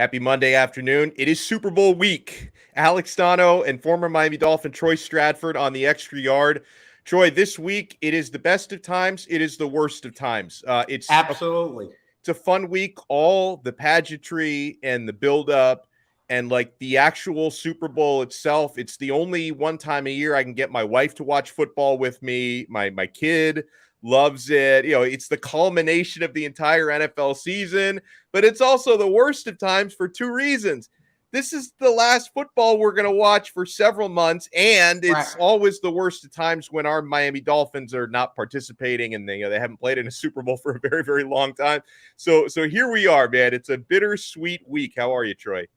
Happy Monday afternoon. It is Super Bowl week. Alex Donno and former Miami Dolphin Troy Stradford on the extra yard. Troy, this week, it is the best of times. It is the worst of times. Absolutely. It's a fun week. All the pageantry and the buildup and like the actual Super Bowl itself. It's the only one time a year I can get my wife to watch football with me. My kid loves it. It's the culmination of the entire NFL season, but it's also the worst of times for two reasons. This is the last football we're going to watch for several months, and it's always the worst of times when our Miami Dolphins are not participating and they haven't played in a Super Bowl for a very, very long time. So here we are, man. It's a bittersweet week. How are you, Troy?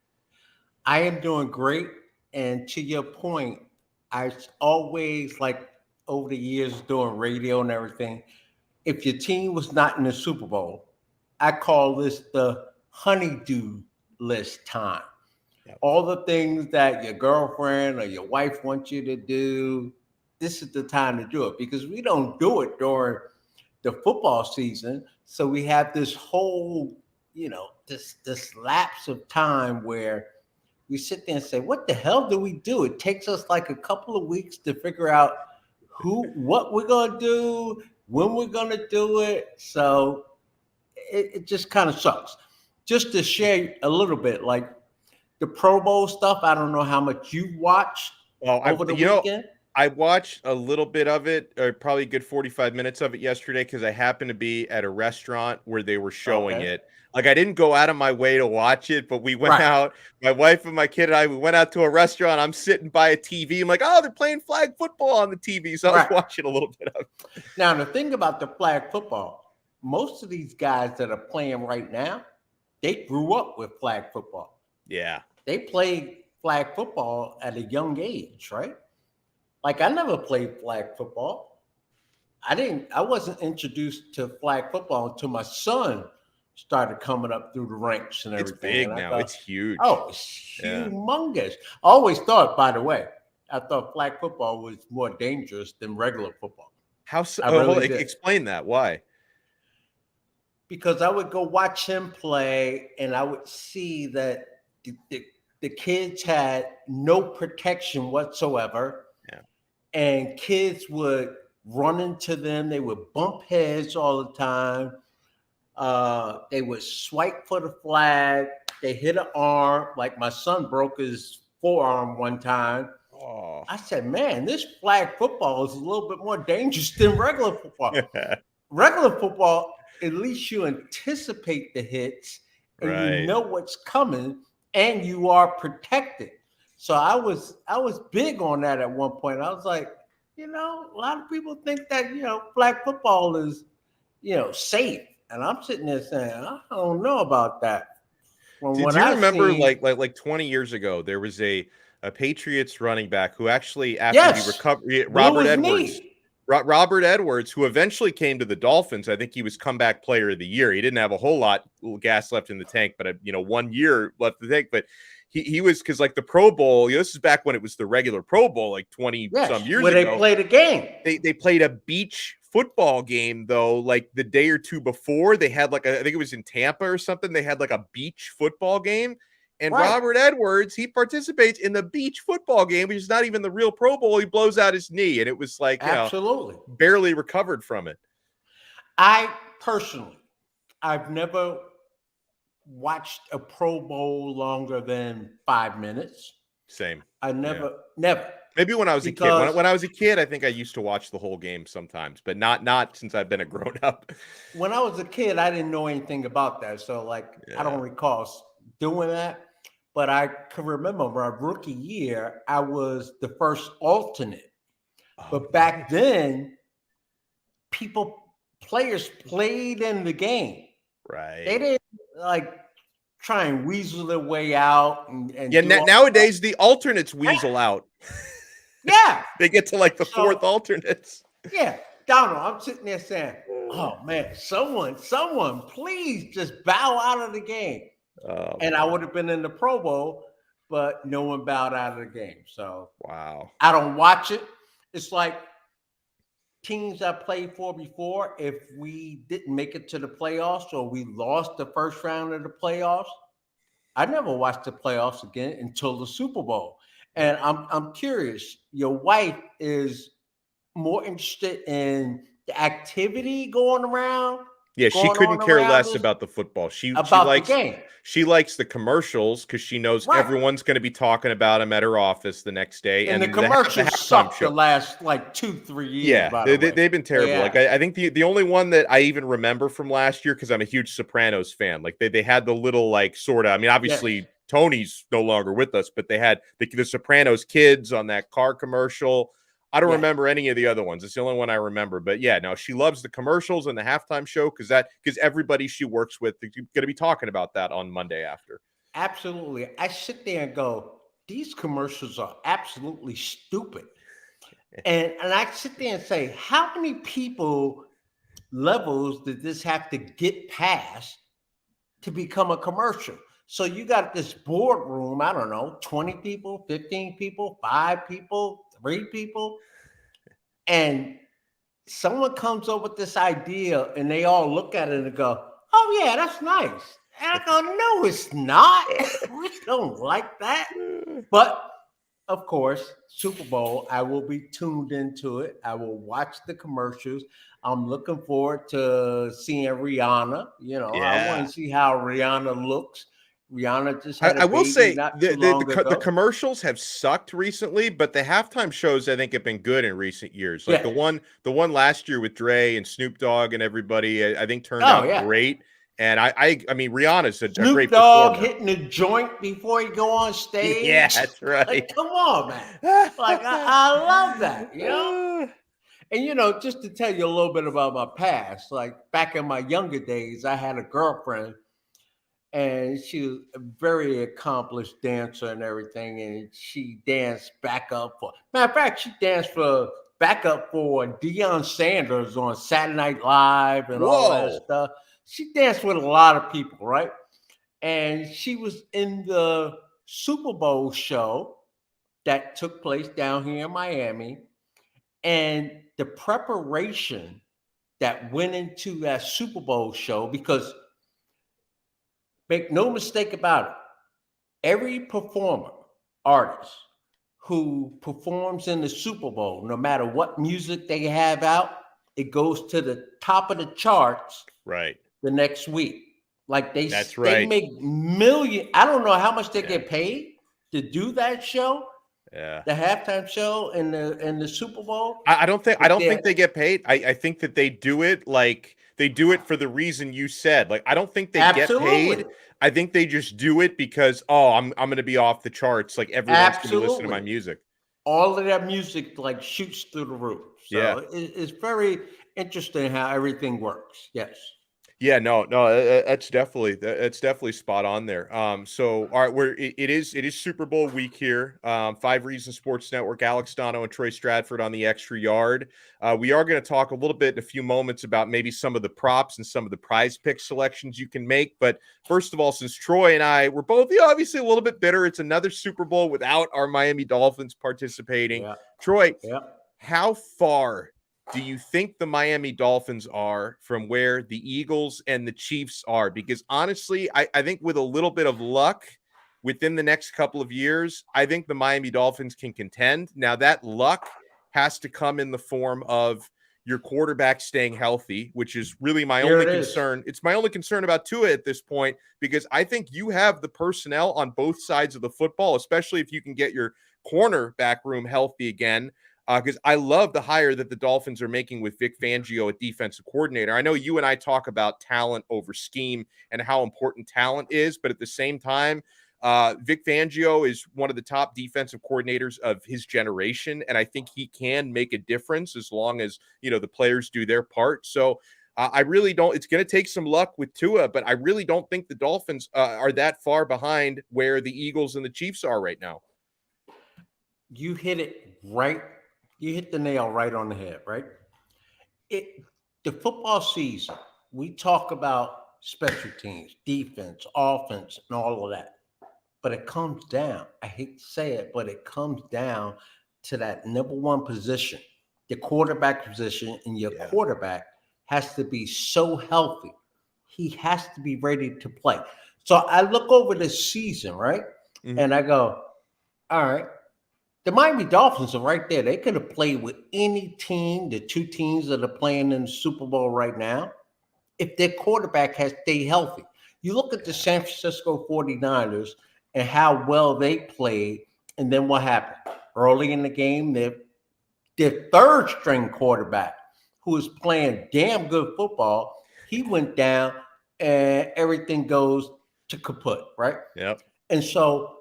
I am doing great. And to your point, I always, like over the years doing radio and everything, if your team was not in the Super Bowl, I call this the honeydew list time. Yep. All the things that your girlfriend or your wife wants you to do, this is the time to do it, because we don't do it during the football season. So we have this whole, this lapse of time where we sit there and say, what the hell do we do? It takes us like a couple of weeks to figure out what we're going to do, when we're going to do it. So it just kind of sucks. Just to share a little bit, like the Pro Bowl stuff, I don't know how much you watched over the weekend. I watched a little bit of it, or probably a good 45 minutes of it yesterday, because I happened to be at a restaurant where they were showing it. Like, I didn't go out of my way to watch it, but we went out, my wife and my kid and I, we went out to a restaurant. I'm sitting by a TV. I'm like, oh, they're playing flag football on the TV. So I was watching a little bit of it. Now, the thing about the flag football, most of these guys that are playing right now, they grew up with flag football. Yeah. They played flag football at a young age, right? Like, I never played flag football. I wasn't introduced to flag football until my son started coming up through the ranks and everything. It's big now. It's huge. Oh, it's humongous. I always thought, by the way, I thought flag football was more dangerous than regular football. How so? Explain that. Why? Because I would go watch him play, and I would see that the kids had no protection whatsoever. Yeah. And kids would run into them. They would bump heads all the time. They would swipe for the flag. They hit an arm. Like, my son broke his forearm one time. Oh. I said, man, this flag football is a little bit more dangerous than regular football. Regular football, at least you anticipate the hits and you know what's coming and you are protected. So I was big on that at one point. I was like, a lot of people think that, flag football is, safe. And I'm sitting there saying, I don't know about that. Do you remember like 20 years ago, there was a Patriots running back who actually, after he recovered, Robert Edwards, who eventually came to the Dolphins. I think he was comeback player of the year. He didn't have a whole lot of gas left in the tank, but 1 year left in the tank. But he was, because like the Pro Bowl, this is back when it was the regular Pro Bowl, like 20 some years ago. Where they played a game. They played a beach football game, though, like the day or two before. They had I think it was in Tampa or something. They had like a beach football game. And Robert Edwards, he participates in the beach football game, which is not even the real Pro Bowl. He blows out his knee, and it was like, absolutely barely recovered from it. I personally, I've never watched a Pro Bowl longer than 5 minutes. Same. I never. Maybe when I was a kid. When I was a kid, I think I used to watch the whole game sometimes, but not since I've been a grown up. When I was a kid, I didn't know anything about that, so I don't recall doing that. But I can remember my rookie year, I was the first alternate. But back then, players played in the game. Right. They didn't try and weasel their way out. Nowadays the alternates weasel out. Yeah. They get to the fourth alternates. Yeah. Donald, I'm sitting there saying, oh man, someone, please just bow out of the game. I would have been in the Pro Bowl, but no one bowed out of the game. So wow. I don't watch it. It's like teams I played for before. If we didn't make it to the playoffs or we lost the first round of the playoffs, I never watched the playoffs again until the Super Bowl. And I'm curious, your wife is more interested in the activity Yeah, she going couldn't on care around less this about the football. She about the likes game. she likes the commercials because she knows Right. everyone's going to be talking about them at her office the next day, And the and the commercials halftime sucked the show. last like 2-3 years, Yeah, by the way. they've been terrible. Like Yeah. I think the only one that I even remember from last year, because I'm a huge Sopranos fan. Like they had the little like sort of. I mean, Yes. obviously Tony's no longer with us, but they had the Sopranos kids on that car commercial. I don't Yeah. remember any of the other ones. It's the only one I remember. But yeah, no, she loves the commercials and the halftime show because everybody she works with is going to be talking about that on Monday after. Absolutely. I sit there and go, these commercials are absolutely stupid. And I sit there and say, how many people levels did this have to get past to become a commercial? So you got this boardroom, I don't know, 20 people, 15 people, 5 people, 3 people, and someone comes up with this idea and they all look at it and go, oh yeah, that's nice. And I go, no, it's not. We don't like that. But of course, Super Bowl, I will be tuned into it. I will watch the commercials. I'm looking forward to seeing Rihanna. I want Yeah. to see how Rihanna looks. Rihanna just had a I will baby say not too long the ago. commercials have sucked recently, but the halftime shows I think have been good in recent years. Like Yeah. the one last year with Dre and Snoop Dogg and everybody, I think turned Oh, out yeah. great. And I mean Rihanna's a Snoop great Dogg performer. hitting the joint before he go on stage. Yeah, that's right. Like, come on, man. Like, I love that, And, just to tell you a little bit about my past, like back in my younger days, I had a girlfriend and she was a very accomplished dancer and everything. And she danced matter of fact, she danced backup for Deion Sanders on Saturday Night Live and all that Whoa. stuff. She danced with a lot of people, right? And she was in the Super Bowl show that took place down here in Miami. And the preparation that went into that Super Bowl show, because make no mistake about it, every performer, artist who performs in the Super Bowl, no matter what music they have out, it goes to the top of the charts Right. the next week. Like That's they right. make million. I don't know how much they Yeah. get paid to do that show, Yeah. the halftime show and the Super Bowl. I don't think But they get paid. I think that they do it like they do it for the reason you said. Like I don't think they get absolutely, paid. I think they just do it because I'm going to be off the charts. Like everyone's going to listen to my absolutely, music. all of that music like shoots through the roof. Yeah. So it's very interesting how everything works. Yes. Yeah, no, that's definitely spot on there. So all right, it is Super Bowl week here. 5 Reasons Sports Network, Alex Donno and Troy Stradford on the extra yard. We are going to talk a little bit in a few moments about maybe some of the props and some of the prize pick selections you can make. But first of all, since Troy and I were both obviously a little bit bitter, it's another Super Bowl without our Miami Dolphins participating. Yeah. Troy, Yeah. how far do you think the Miami Dolphins are from where the Eagles and the Chiefs are? Because honestly, I think with a little bit of luck within the next couple of years, I think the Miami Dolphins can contend. Now, that luck has to come in the form of your quarterback staying healthy, which is really my only concern. It's my only concern about Tua at this point, because I think you have the personnel on both sides of the football, especially if you can get your cornerback room healthy again. Because I love the hire that the Dolphins are making with Vic Fangio at defensive coordinator. I know you and I talk about talent over scheme and how important talent is, but at the same time, Vic Fangio is one of the top defensive coordinators of his generation, and I think he can make a difference as long as the players do their part. So I really don't. It's going to take some luck with Tua, but I really don't think the Dolphins are that far behind where the Eagles and the Chiefs are right now. You hit it right. You hit the nail right on the head, right? The football season, we talk about special teams, defense, offense, and all of that. But it comes down, I hate to say it, but it comes down to that number one position, the quarterback position, and your quarterback has to be so healthy. He has to be ready to play. So I look over the season, right? Mhm. And I go, all right, the Miami Dolphins are right there. They could have played with any team, the two teams that are playing in the Super Bowl right now, if their quarterback has stayed healthy. You look at the San Francisco 49ers and how well they played, and then what happened? Early in the game, their third string quarterback, who was playing damn good football, he went down and everything goes to kaput, right? Yep. And so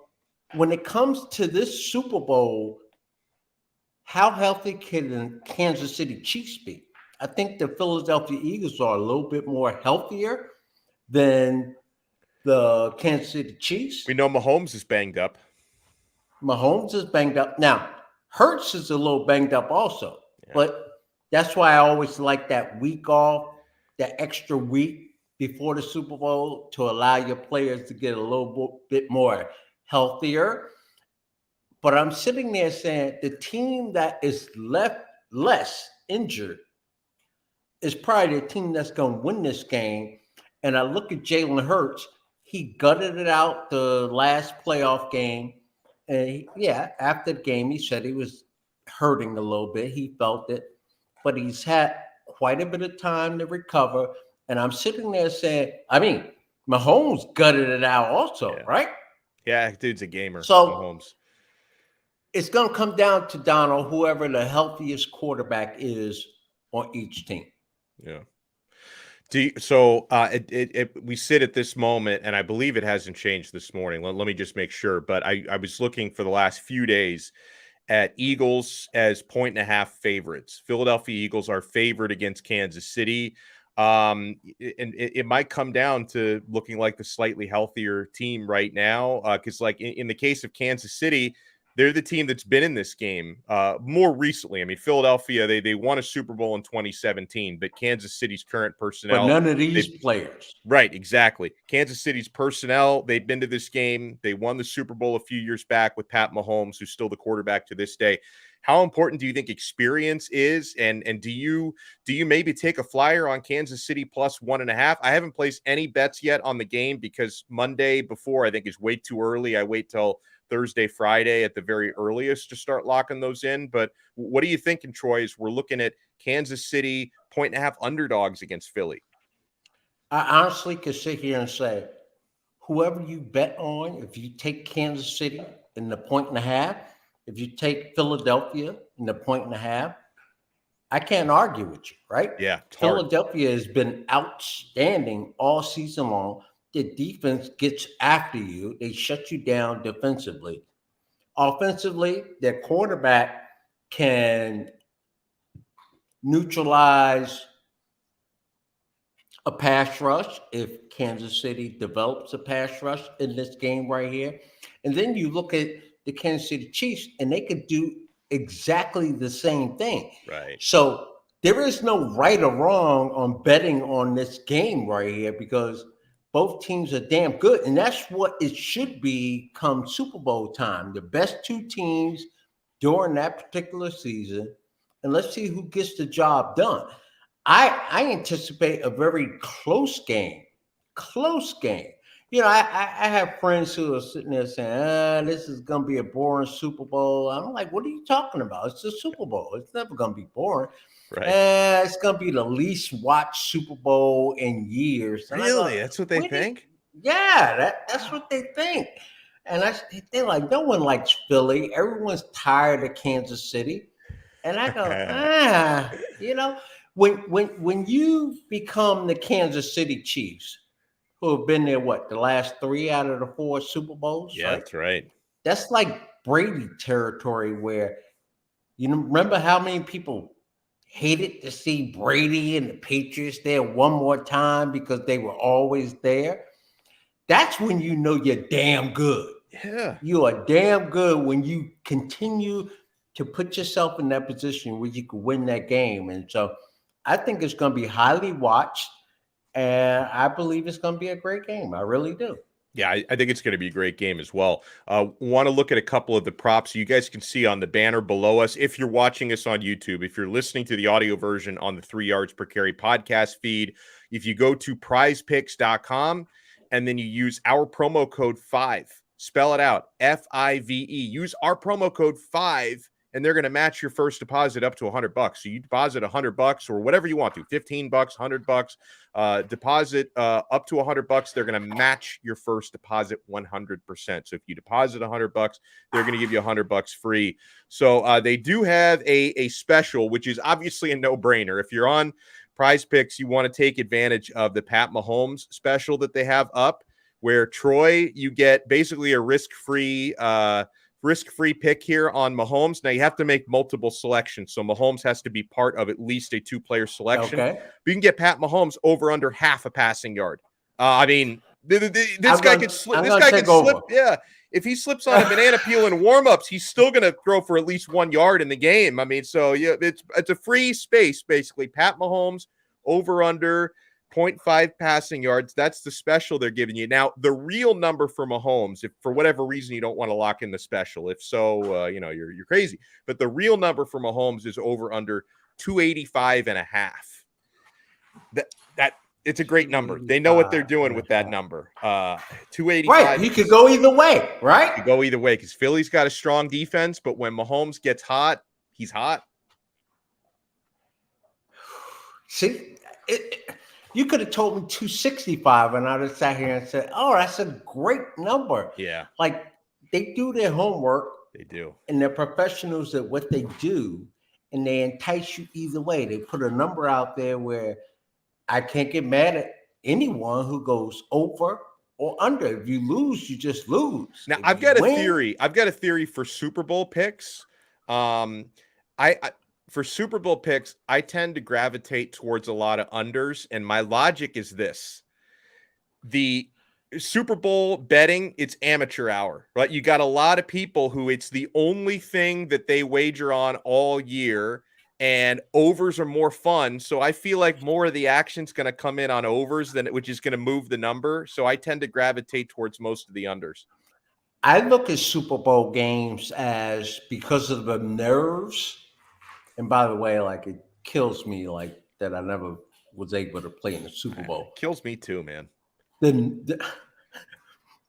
when it comes to this Super Bowl, how healthy can the Kansas City Chiefs be? I think the Philadelphia Eagles are a little bit more healthier than the Kansas City Chiefs. We know Mahomes is banged up. Mahomes is banged up. Now, Hurts is a little banged up also, Yeah. but that's why I always like that week off, that extra week before the Super Bowl to allow your players to get a little bit more healthier. But I'm sitting there saying the team that is left less injured is probably the team that's going to win this game. And I look at Jalen Hurts. He gutted it out the last playoff game. And after the game, he said he was hurting a little bit. He felt it. But he's had quite a bit of time to recover. And I'm sitting there saying, I mean, Mahomes gutted it out also, right? Yeah, dude's a gamer, So Mahomes. it's going to come down to Donald, whoever the healthiest quarterback is on each team. Yeah. We sit at this moment, and I believe it hasn't changed this morning. Let me just make sure. But I was looking for the last few days at Eagles as 1.5 favorites. Philadelphia Eagles are favored against Kansas City. And it might come down to looking like the slightly healthier team right now. Because like in the case of Kansas City, they're the team that's been in this game more recently. I mean, Philadelphia, they won a Super Bowl in 2017, but Kansas City's current But personnel, none of these players. right, exactly. Kansas City's personnel, they've been to this game. They won the Super Bowl a few years back with Pat Mahomes, who's still the quarterback to this day. How important do you think experience is? And do you maybe take a flyer on Kansas City plus 1.5? I haven't placed any bets yet on the game because Monday before I think is way too early. I wait till Thursday, Friday at the very earliest to start locking those in. But what are you thinking, Troy, as we're looking at Kansas City 1.5 underdogs against Philly? I honestly could sit here and say, whoever you bet on, if you take Kansas City in the 1.5, if you take Philadelphia in the 1.5, I can't argue with you, right? Yeah, it's hard. Philadelphia has been outstanding all season long. The defense gets after you. They shut you down defensively. Offensively, their quarterback can neutralize a pass rush if Kansas City develops a pass rush in this game right here. And then you look at the Kansas City Chiefs, and they could do exactly the same thing. Right. So there is no right or wrong on betting on this game right here because both teams are damn good. And that's what it should be come Super Bowl time. The best two teams during that particular season. And let's see who gets the job done. I anticipate a very close game. Close game. You know, I have friends who are sitting there saying, this is going to be a boring Super Bowl. I'm like, what are you talking about? It's the Super Bowl. It's never going to be boring. Right. It's going to be the least watched Super Bowl in years. And really? That's what they think? That's what they think. And they're like, no one likes Philly. Everyone's tired of Kansas City. And I go, you know, when you become the Kansas City Chiefs, who have been there, the last 3 out of the 4 Super Bowls? Yeah, right? that's right. That's like Brady territory where, remember how many people hated to see Brady and the Patriots there one more time because they were always there? That's when you know you're damn good. Yeah. You are damn good when you continue to put yourself in that position where you can win that game. And so I think it's going to be highly watched. And I believe it's going to be a great game. I really do. Yeah, I think it's going to be a great game as well. Want to look at a couple of the props you guys can see on the banner below us. If you're watching us on YouTube, if you're listening to the audio version on the 3 Yards Per Carry podcast feed, if you go to prizepicks.com and then you use our promo code 5. Spell it out, FIVE. Use our promo code 5, and they're going to match your first deposit up to $100. So you deposit $100 or whatever you want to, $15, $100, deposit up to $100. They're going to match your first deposit 100%. So if you deposit $100, they're going to give you $100 free. So they do have a special, which is obviously a no-brainer. If you're on Prize Picks, you want to take advantage of the Pat Mahomes special that they have up, where Troy, you get basically a risk-free pick here on Mahomes. Now you have to make multiple selections, so Mahomes has to be part of at least a 2-player selection. Okay. But you can get Pat Mahomes over under half a passing yard. I mean, this guy could slip. This guy could slip. Yeah, if he slips on a banana peel in warmups, he's still going to throw for at least 1 yard in the game. I mean, so yeah, it's a free space basically. Pat Mahomes over under 0.5 passing yards. That's the special they're giving you. Now, the real number for Mahomes, if for whatever reason you don't want to lock in the special, if so, you're crazy. But the real number for Mahomes is over under 285.5. That it's a great number. They know what they're doing with that number. 285. Right. He could go either way, right? He could go either way because Philly's got a strong defense, but when Mahomes gets hot, he's hot. See, you could have told me 265, and I'd have sat here and said, "Oh, that's a great number." Yeah, like they do their homework. They do, and they're professionals at what they do, and they entice you either way. They put a number out there where I can't get mad at anyone who goes over or under. If you lose, you just lose. Now, I've got a theory. I've got a theory for Super Bowl picks. For Super Bowl picks, I tend to gravitate towards a lot of unders, and my logic is this. The Super Bowl betting, it's amateur hour, right? You got a lot of people who it's the only thing that they wager on all year, and overs are more fun. So I feel like more of the action's going to come in on overs which is going to move the number. So I tend to gravitate towards most of the unders. I look at Super Bowl games as because of the nerves. And by the way, like it kills me like that I never was able to play in the Super Bowl. It kills me too, man. The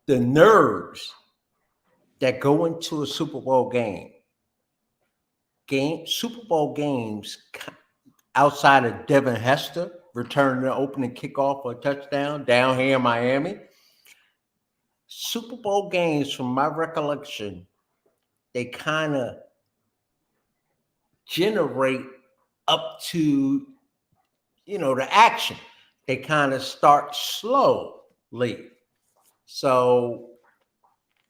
nerves that go into a Super Bowl game. Super Bowl games outside of Devin Hester returning the opening kickoff for a touchdown down here in Miami. Super Bowl games, from my recollection, they kind of generate up to, the action. They kind of start slowly. So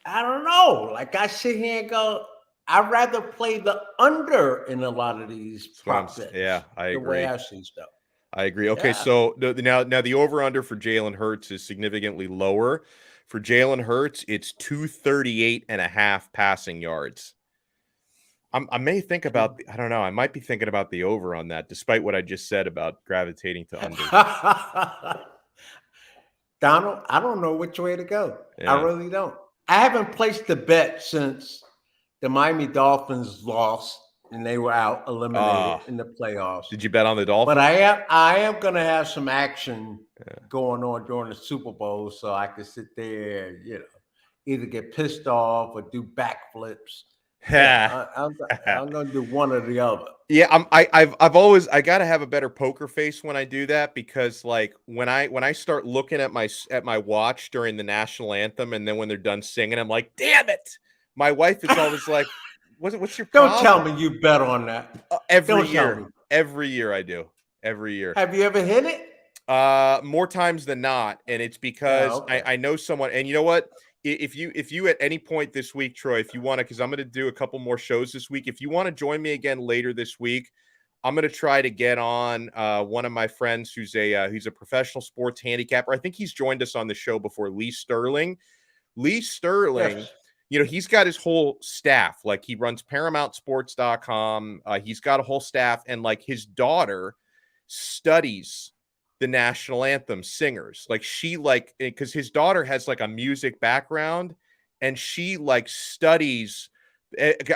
I don't know. Like I sit here and go, I'd rather play the under in a lot of these prop bets. Yeah, I agree. The way I see stuff. I agree. Okay, so now the over-under for Jalen Hurts is significantly lower. For Jalen Hurts, it's 238.5 passing yards. I may think about, I don't know, I might be thinking about the over on that, despite what I just said about gravitating to under. Donald, I don't know which way to go. Yeah. I really don't. I haven't placed the bet since the Miami Dolphins lost and they were eliminated in the playoffs. Did you bet on the Dolphins? But I am going to have some action going on during the Super Bowl, so I can sit there, either get pissed off or do backflips. Yeah, I'm going to do one or the other. Yeah, I've always got to have a better poker face when I do that, because like when I start looking at my watch during the national anthem, and then when they're done singing, I'm like, damn it. My wife is always like, what's your problem? Don't tell me you bet on that. Every year I do. Every year. Have you ever hit it? More times than not, and it's because I know someone. And you know what? If you at any point this week, Troy, if you want to, because I'm going to do a couple more shows this week. If you want to join me again later this week, I'm going to try to get on one of my friends who's a professional sports handicapper. I think he's joined us on the show before, Lee Sterling. Yes. He's got his whole staff. Like, he runs ParamountSports.com. He's got a whole staff, and like his daughter studies the national anthem singers. Like, because his daughter has like a music background, and she like studies.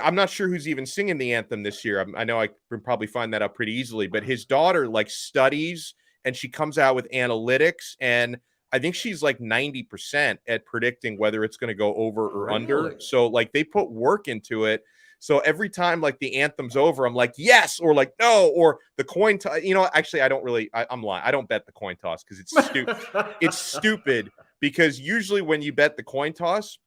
I'm not sure who's even singing the anthem this year. I know I can probably find that out pretty easily, but his daughter like studies, and she comes out with analytics. And I think she's like 90% at predicting whether it's going to go over or under. Really? So like they put work into it. So every time like the anthem's over, I'm like, yes, or like, no, or the coin toss. Actually, I don't really, I'm lying. I don't bet the coin toss because it's stupid. It's stupid because usually when you bet the coin toss,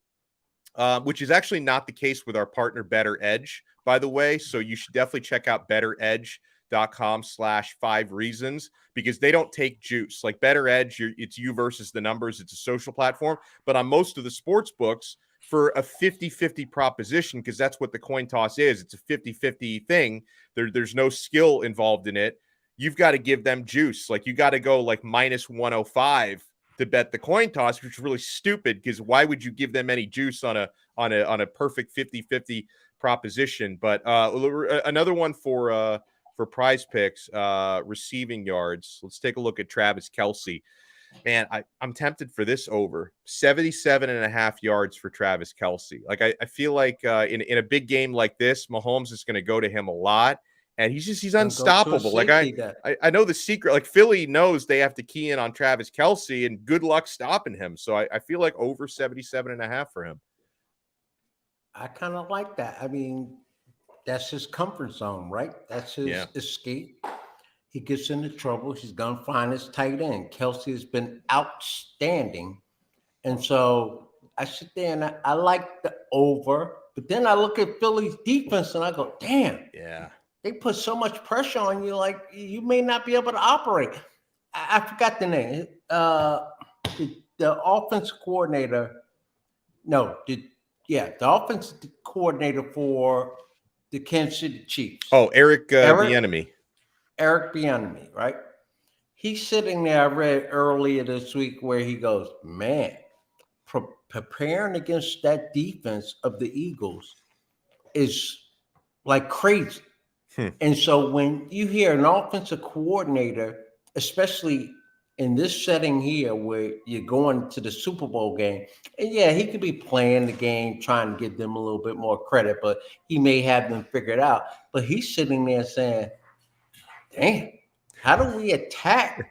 which is actually not the case with our partner Better Edge, by the way. So you should definitely check out betteredge.com/5reasons because they don't take juice. Like Better Edge, it's you versus the numbers. It's a social platform. But on most of the sports books, for a 50-50 proposition, because that's what the coin toss is, it's a 50-50 thing. There's no skill involved in it. You've got to give them juice. Like you got to go like minus 105 to bet the coin toss, which is really stupid because why would you give them any juice on a perfect 50-50 proposition? But another one for prize picks, receiving yards. Let's take a look at Travis Kelce. Man, I'm tempted for this over 77.5 yards for Travis Kelce. Like I feel like in a big game like this, Mahomes is going to go to him a lot. And he's unstoppable. Like I know the secret. Like Philly knows they have to key in on Travis Kelce, and good luck stopping him. So I feel like over 77.5 for him. I kind of like that. I mean, that's his comfort zone, right? That's his escape. He gets into trouble. He's gonna find his tight end. Kelce has been outstanding, and so I sit there and I like the over. But then I look at Philly's defense and I go, damn. Yeah. They put so much pressure on you, like you may not be able to operate. I forgot the name. The offensive coordinator. The offensive coordinator for the Kansas City Chiefs. Oh, Eric Bieniemy. Eric Bieniemy, right? He's sitting there. I read earlier this week where he goes, man, preparing against that defense of the Eagles is like crazy. And so when you hear an offensive coordinator, especially in this setting here where you're going to the Super Bowl game, and he could be playing the game, trying to give them a little bit more credit, but he may have them figured out. But he's sitting there saying, damn, how do we attack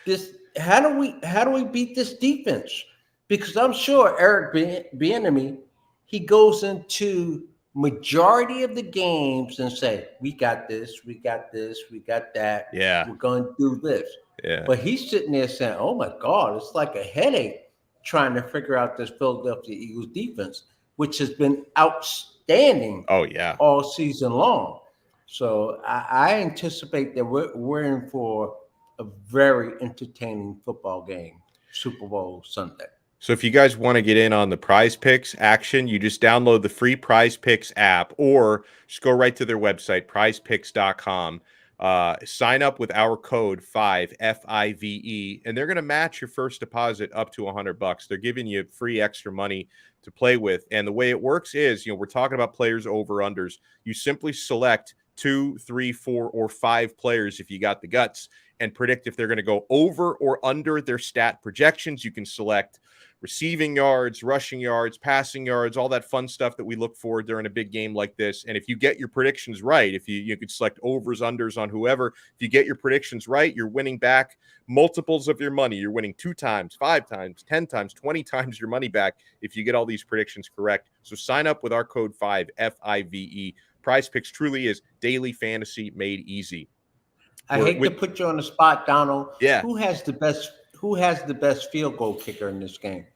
this? How do we beat this defense? Because I'm sure Eric Bieniemy, he goes into majority of the games and say, we got this, we got this, we got that. Yeah. We're going to do this. Yeah. But he's sitting there saying, oh my God, it's like a headache trying to figure out this Philadelphia Eagles defense, which has been outstanding all season long. So I anticipate that we're in for a very entertaining football game, Super Bowl Sunday. So if you guys want to get in on the Prize Picks action, you just download the free Prize Picks app or just go right to their website, prizepicks.com. Sign up with our code 5 FIVE, and they're going to match your first deposit up to $100. They're giving you free extra money to play with. And the way it works is, we're talking about players over unders. You simply select 2, 3, 4, or 5 players if you got the guts and predict if they're going to go over or under their stat projections. You can select receiving yards, rushing yards, passing yards, all that fun stuff that we look for during a big game like this. And if you get your predictions right, if you could select overs, unders on whoever, if you get your predictions right, you're winning back multiples of your money. You're winning 2 times, 5 times, 10 times, 20 times your money back if you get all these predictions correct. So sign up with our code 5 FIVE. Prize Picks truly is daily fantasy made easy. I hate to put you on the spot, Donald. Yeah. Who has the best field goal kicker in this game?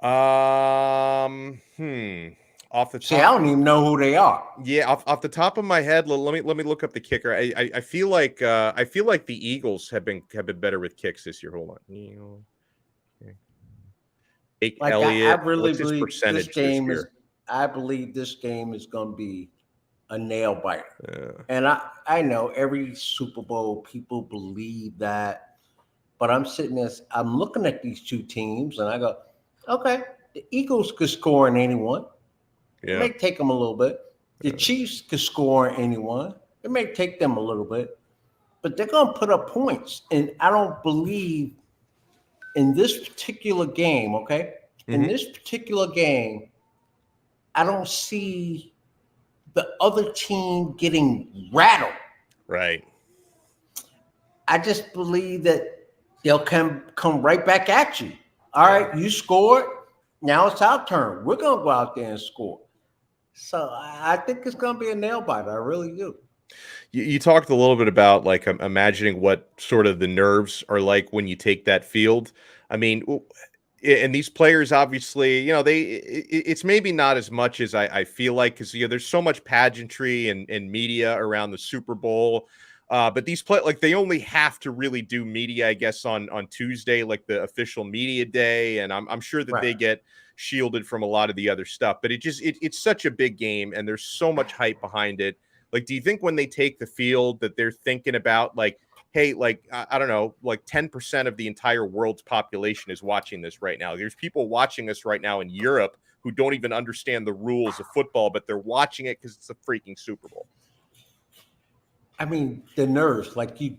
Off the top. See, I don't even know who they are. Yeah, off the top of my head, let me look up the kicker. I feel like the Eagles have been better with kicks this year. Hold on. Elliott, I really what's his believe percentage this game this year? I believe this game is going to be a nail biter. And I know every Super Bowl people believe that, but I'm sitting there, I'm looking at these two teams and I go, okay, the Eagles could score on anyone. It may take them a little bit. The Chiefs could score on anyone. It may take them a little bit, but they're going to put up points. And I don't believe in this particular game, okay? In this particular game, I don't see the other team getting rattled. Right. I just believe that they'll come right back at you. All right, you scored. Now it's our turn. We're going to go out there and score. So I think it's going to be a nail biter. I really do. You talked a little bit about like imagining what sort of the nerves are like when you take that field. I mean, and these players obviously, it's maybe not as much as I feel like, because there's so much pageantry and media around the Super Bowl. But these like they only have to really do media, I guess, on Tuesday, like the official media day, and I'm sure that they get shielded from a lot of the other stuff. But it's such a big game, and there's so much hype behind it. Like, do you think when they take the field that they're thinking about like, hey, like, I don't know, like 10% of the entire world's population is watching this right now. There's people watching us right now in Europe who don't even understand the rules of football, but they're watching it because it's a freaking Super Bowl. I mean, the nerves, like you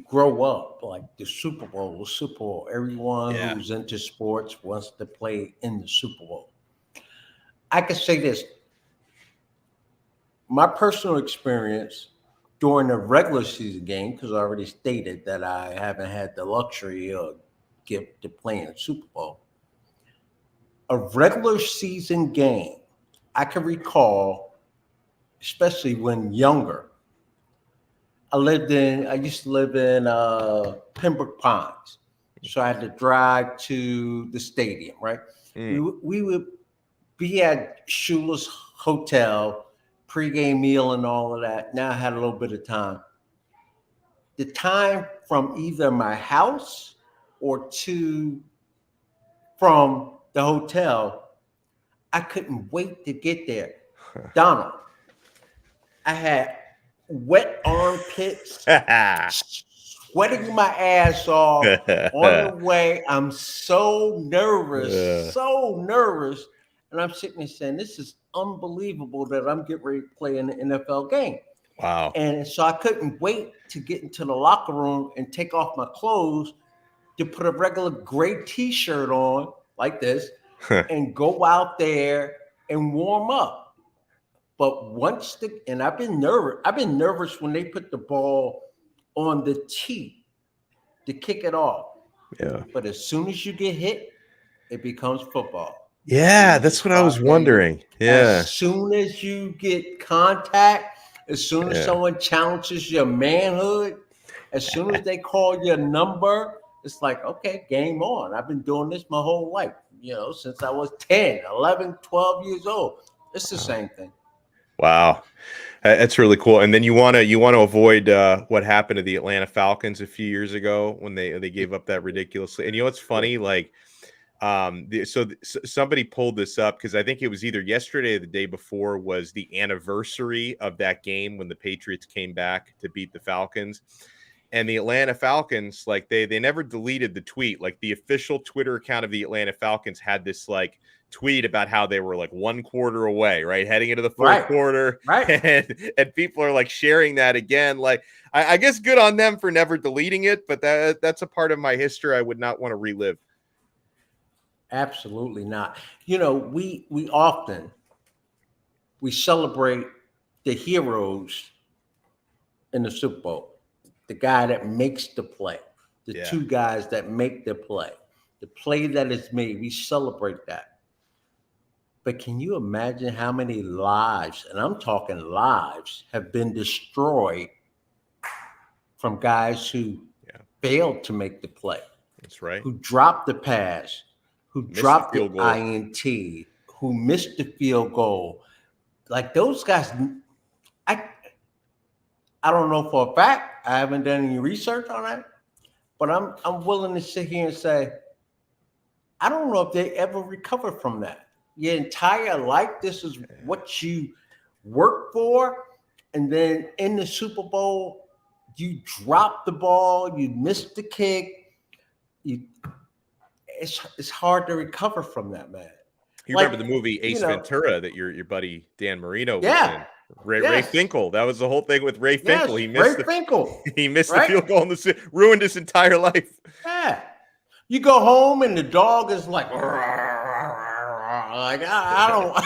grow up, like the Super Bowl. Everyone who's into sports wants to play in the Super Bowl. I can say this. My personal experience during the regular season game, because I already stated that I haven't had the luxury or gift to play in the Super Bowl. A regular season game, I can recall, especially when younger. I used to live in Pembroke Pines. So I had to drive to the stadium, right? We would be at Shula's Hotel, pregame meal and all of that. Now I had a little bit of time. The time from either my house or from the hotel, I couldn't wait to get there. Donald, I had wet armpits, sweating my ass off on the way. I'm so nervous. And I'm sitting there saying, this is unbelievable that I'm getting ready to play in the NFL game. Wow. And so I couldn't wait to get into the locker room and take off my clothes to put a regular gray t-shirt on like this and go out there and warm up. But and I've been nervous when they put the ball on the tee to kick it off. Yeah. But as soon as you get hit, it becomes football. Yeah, that's what I was wondering. Yeah. As soon as you get contact, as soon as someone challenges your manhood, as soon as they call your number, it's like, okay, game on. I've been doing this my whole life, since I was 10, 11, 12 years old. It's the same thing. Wow. That's really cool. And then you want to avoid what happened to the Atlanta Falcons a few years ago when they gave up that ridiculously. And what's funny, like, somebody pulled this up because I think it was either yesterday or the day before was the anniversary of that game when the Patriots came back to beat the Falcons. And the Atlanta Falcons, like they never deleted the tweet. Like the official Twitter account of the Atlanta Falcons had this like tweet about how they were like one quarter away, right? Heading into the fourth quarter. Right. And people are like sharing that again. Like, I guess good on them for never deleting it, but that's a part of my history I would not want to relive. Absolutely not. We often celebrate the heroes in the Super Bowl, the guy that makes the play, the two guys that make the play that is made. We celebrate that. But can you imagine how many lives, and I'm talking lives, have been destroyed from guys who failed to make the play? That's right. Who dropped the pass, who dropped the INT, who missed the field goal. Like those guys, I don't know for a fact. I haven't done any research on that, but I'm willing to sit here and say, I don't know if they ever recover from that. Your entire life, this is what you work for, and then in the Super Bowl, you drop the ball, you missed the kick, it's hard to recover from that, man. You remember the movie Ace Ventura that your buddy Dan Marino was in? Ray Finkel. That was the whole thing with Ray Finkel. He missed the field goal and ruined his entire life. Yeah. You go home and the dog is like I don't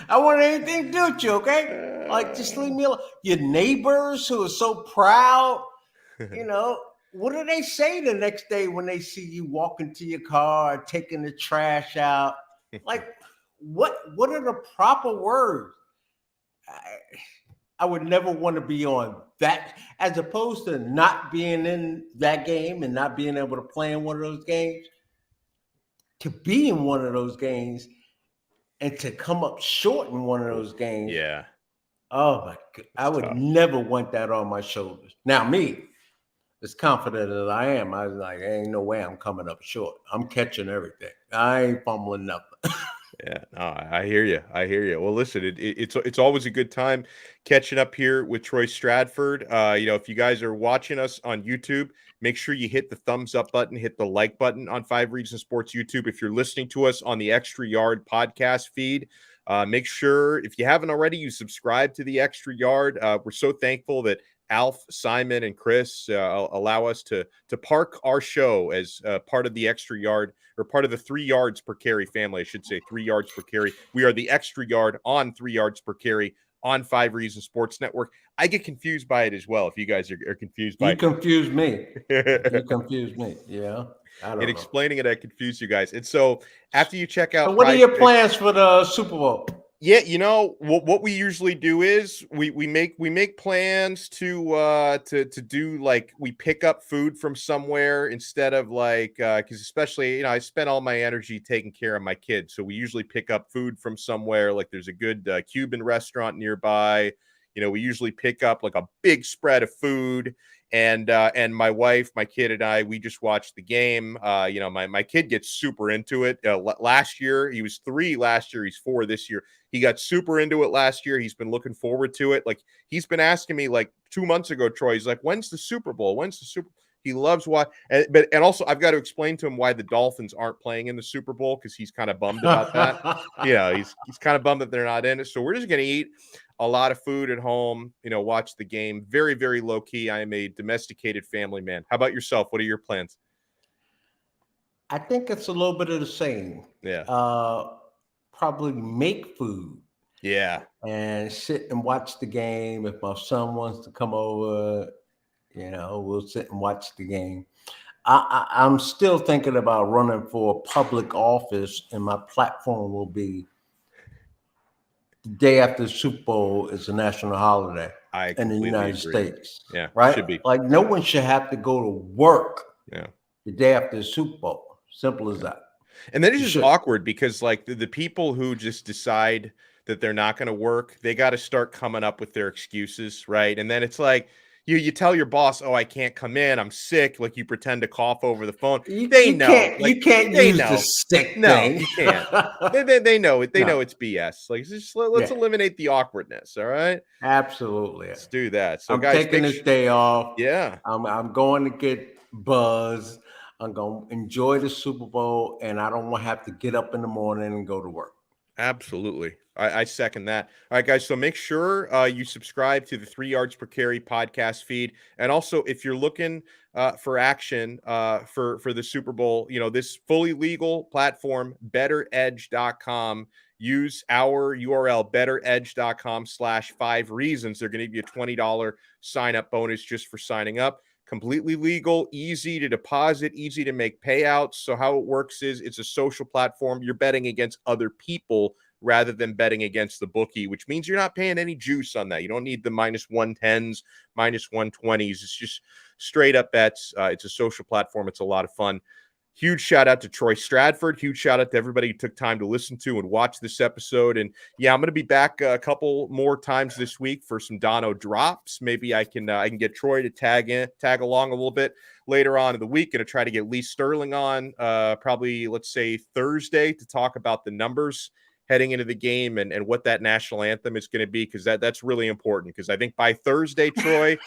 I want anything to do with you, okay? Like just leave me alone. Your neighbors who are so proud, what do they say the next day when they see you walking to your car, taking the trash out? Like, what are the proper words? I would never want to be on that, as opposed to not being in that game and not being able to play in one of those games, to be in one of those games and to come up short in one of those games. Yeah. Oh my God. I would never want that on my shoulders. Now, me, as confident as I am, I was like, ain't no way I'm coming up short. I'm catching everything. I ain't fumbling nothing. Yeah, no, I hear you. I hear you. Well, listen, it's always a good time catching up here with Troy Stradford. If you guys are watching us on YouTube, make sure you hit the thumbs up button, hit the like button on 5 Reasons Sports YouTube. If you're listening to us on the Extra Yard podcast feed, make sure, if you haven't already, you subscribe to the Extra Yard. We're so thankful that Alf, Simon, and Chris allow us to park our show as part of the Extra Yard, or part of the 3 yards per carry family, I should say. 3 yards per carry. We are the Extra Yard on 3 yards per carry on 5 Reasons Sports Network. I get confused by it as well. If you guys are confused by You confuse me. You confuse me. Yeah. I don't in know. explaining it, I confuse you guys. And so after you check out, So what are your plans for the Super Bowl? Yeah, what we usually do is we make plans to do, like, we pick up food from somewhere instead of, like, because especially, I spend all my energy taking care of my kids, so we usually pick up food from somewhere. Like, there's a good Cuban restaurant nearby. We usually pick up like a big spread of food, and my wife, my kid, and I, we just watch the game. My kid gets super into it. Last year he was 3. Last year he's 4. This year he got super into it. Last year he's been looking forward to it. Like, he's been asking me, like, 2 months ago, Troy, he's like, when's the Super Bowl? When's the Super? He loves why, and also I've got to explain to him why the Dolphins aren't playing in the Super Bowl, because he's kind of bummed about that. He's kind of bummed that they're not in it. So we're just gonna eat a lot of food at home, watch the game. Very, very low key. I am a domesticated family man. How about yourself? What are your plans? I think it's a little bit of the same. Yeah. Probably make food. Yeah. And sit and watch the game. If my son wants to come over, we'll sit and watch the game. I'm still thinking about running for public office, and my platform will be the day after the Super Bowl is a national holiday in the United States. Yeah, right? Should be. Like, no one should have to go to work. Yeah. The day after the Super Bowl. Simple as that. And then it's just awkward because, like, the people who just decide that they're not going to work, they got to start coming up with their excuses, right? And then it's like, you tell your boss, oh, I can't come in, I'm sick. Like, you pretend to cough over the phone. They know. You can't use the sick thing. No, you can't. They know it. They know it's BS. Like, just let's eliminate the awkwardness. All right. Absolutely. Let's do that. So, I'm guys, taking this day off. Yeah. I'm going to get buzzed. I'm going to enjoy the Super Bowl, and I don't want to have to get up in the morning and go to work. Absolutely. I second that. All right, guys. So make sure you subscribe to the 3 yards per carry podcast feed. And also, if you're looking for action for the Super Bowl, this fully legal platform, betteredge.com. Use our URL, betteredge.com/5 reasons. They're going to give you a $20 sign up bonus just for signing up. Completely legal, easy to deposit, easy to make payouts. So how it works is it's a social platform. You're betting against other people rather than betting against the bookie, which means you're not paying any juice on that. You don't need the -110s, -120s. It's just straight up bets. It's a social platform. It's a lot of fun. Huge shout out to Troy Stradford. Huge shout out to everybody who took time to listen to and watch this episode. And yeah, I'm going to be back a couple more times this week for some Donno drops. Maybe I can get Troy to tag along a little bit later on in the week. Going to try to get Lee Sterling on probably, let's say, Thursday to talk about the numbers heading into the game and what that national anthem is going to be, because that's really important. Because I think by Thursday, Troy.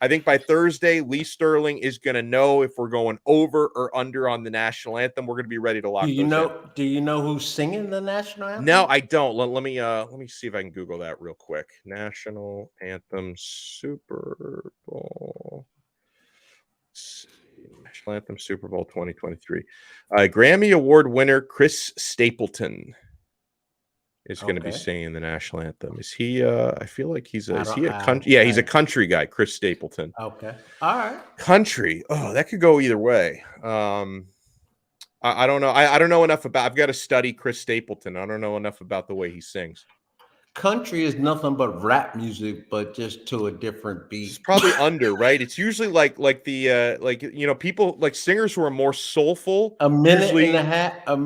Lee Sterling is going to know if we're going over or under on the national anthem. We're going to be ready to lock those in. Do you know who's singing the national anthem? No, I don't. Let me see if I can Google that real quick. National anthem Super Bowl. National anthem Super Bowl 2023. Grammy Award winner Chris Stapleton. is going to be Okay. singing the national anthem. Is he? I feel like he's a. I Is don't. he a country? Yeah, he's a country guy. Chris Stapleton. Okay. All right. Country. Oh, that could go either way. I don't know. I don't know enough about. I've got to study Chris Stapleton. I don't know enough about the way he sings. Country is nothing but rap music, but just to a different It's beat. probably under, right? It's usually like the like people like singers who are more soulful. A minute and a Usually, half,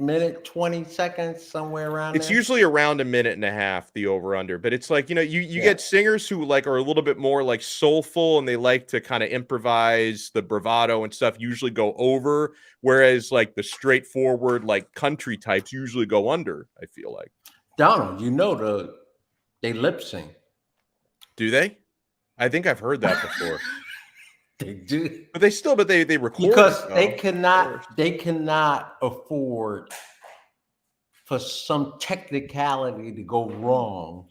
minute 20 seconds, somewhere around it's there. usually around a minute and a half, the over under. But it's like you Yeah. get singers who like are a little bit more like soulful and they like to kind of improvise the bravado and stuff. Usually go over, whereas like the straightforward like country types usually go under. I feel like. Donald, they lip sync. Do they? I think I've heard that before. They do. But they record Because it, they cannot afford for some technicality to go wrong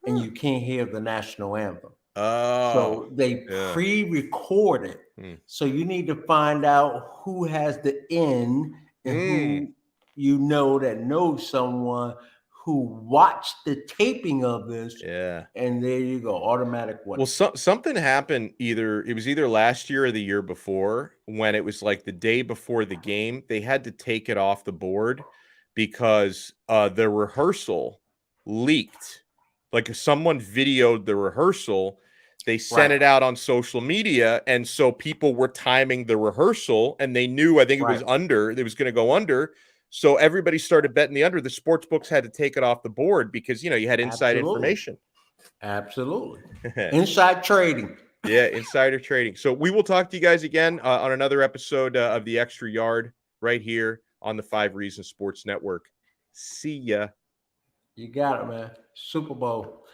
and you can't hear the national anthem. Oh, So they yeah. pre-record it. So you need to find out who has the in and who you know that knows someone who watched the taping of this. Yeah. And there you go, automatic winner. Well, something happened it was either last year or the year before when it was like the day before the game. They had to take it off the board because the rehearsal leaked. Like if someone videoed the rehearsal, they sent it out on social media. And so people were timing the rehearsal and they knew, I think it was under, it was going to go under. So everybody started betting the under. The sports books had to take it off the board because, you had inside information. Absolutely. Inside trading. Yeah, insider trading. So we will talk to you guys again on another episode of The Extra Yard right here on the 5 Reasons Sports Network. See ya. You got it, man. Super Bowl.